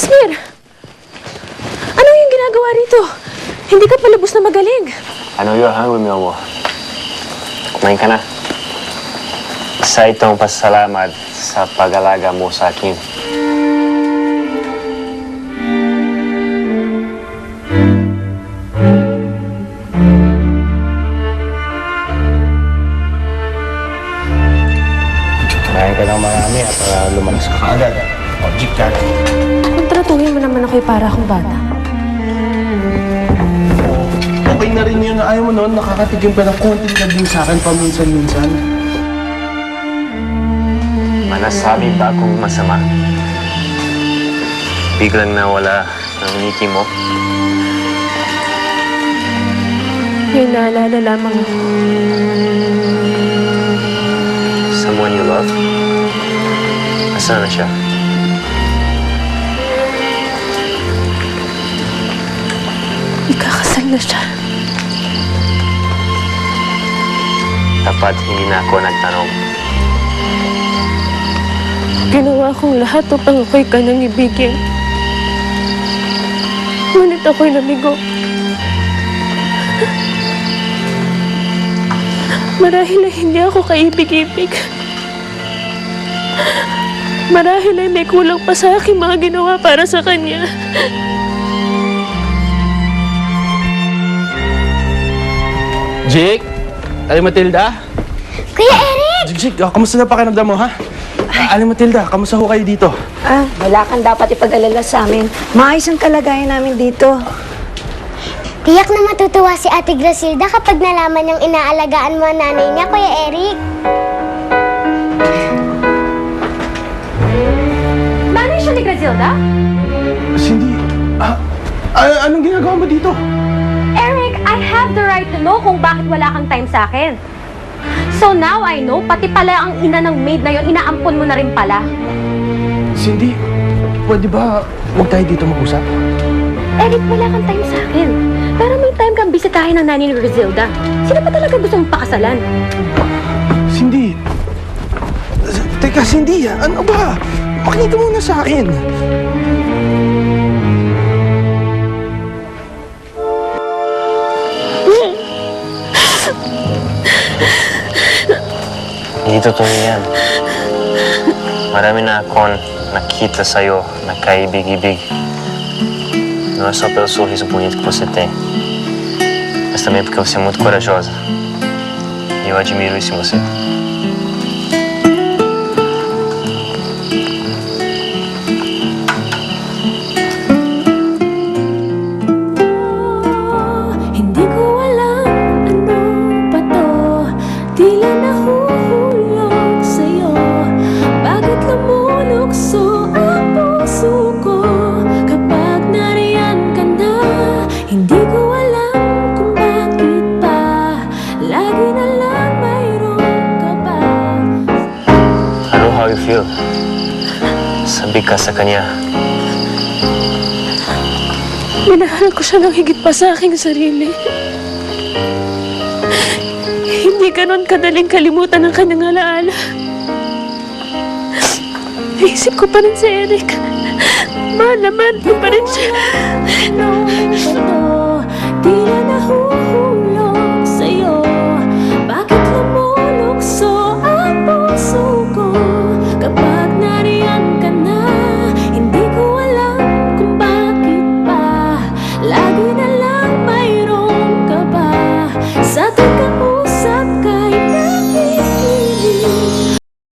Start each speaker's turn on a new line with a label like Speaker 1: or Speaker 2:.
Speaker 1: Jasmine! Ano yung ginagawa rito? Hindi ka pa lubos na magaling.
Speaker 2: I know you're hungry, mi amor. Kumain ka na. Isa itong pasalamat sa pag-alaga mo sa akin.
Speaker 3: Kumain ka ng marami at lumalas ka kaagad. Object ka.
Speaker 1: Kung tratuhin mo naman ako'y para akong bata.
Speaker 3: Okay na rin yun na ayaw mo noon, nakakatigim ka ng konting gabing sa akin paminsan-minsan.
Speaker 2: Manasabi ba akong masama? Biglang nawala ang ngiti mo.
Speaker 1: May naalala lamang ako.
Speaker 2: Someone you love? Nasaan na siya?
Speaker 1: Ikakasal na siya.
Speaker 2: Dapat hindi na ako nagtanong.
Speaker 1: Ginawa kong lahat upang ako'y kanyang ibigin. Ngunit ako'y namigo. Marahil ay hindi ako kaibig-ibig. Marahil ay may kulang pa sa aking mga ginawa para sa kanya.
Speaker 3: Jake? Aling Matilda?
Speaker 4: Kuya Eric!
Speaker 3: Jake, kamusta na pakiramdam mo, ha? Aling Matilda, kamusta ho kayo dito?
Speaker 5: Wala kang dapat ipag-alala sa amin. Maayos ang kalagayan namin dito.
Speaker 4: Tiyak na matutuwa si Ate Grasilda kapag nalaman niyang inaalagaan mo ang nanay niya, Kuya Eric.
Speaker 1: Nanay siya ni Grasilda?
Speaker 3: Cindy, anong ginagawa mo dito?
Speaker 6: Eric, I have the right to know kung bakit wala kang time sa akin. So now I know, pati pala ang ina ng maid na yon, inaampon mo na rin pala.
Speaker 3: Cindy, pwede ba huwag tayo dito mag-usap?
Speaker 6: Eric, wala kang time sa akin. Pero may time kang bisitahin ng nanay ni Griselda. Sino pa talaga gusto mong pakasalan?
Speaker 3: Cindy, teka Cindy, ano ba? Makinig ka muna sa akin.
Speaker 2: Hindi totoo yan. Marami na akong nakita sa'yo na kaibig-ibig. Não é só pelo sorriso bonito que você tem, mas também porque você é muito corajosa. E eu admiro isso em você.
Speaker 1: Hindi ko alam ano pa to. Tila nahuhulog sa'yo. Bakit lumulukso ang puso ko kapag nariyan ka na? Hindi ko alam kung bakit pa lagi na lang mayroon ka ba.
Speaker 2: I know how you feel. Sabi ka sa kanya.
Speaker 1: Minahal ko siya ng higit pa sa aking sarili. Hindi ganon kadaling kalimutan ang kanyang alaala. Naisip ko pa rin si Eric. Mahal na mahal ko pa rin siya.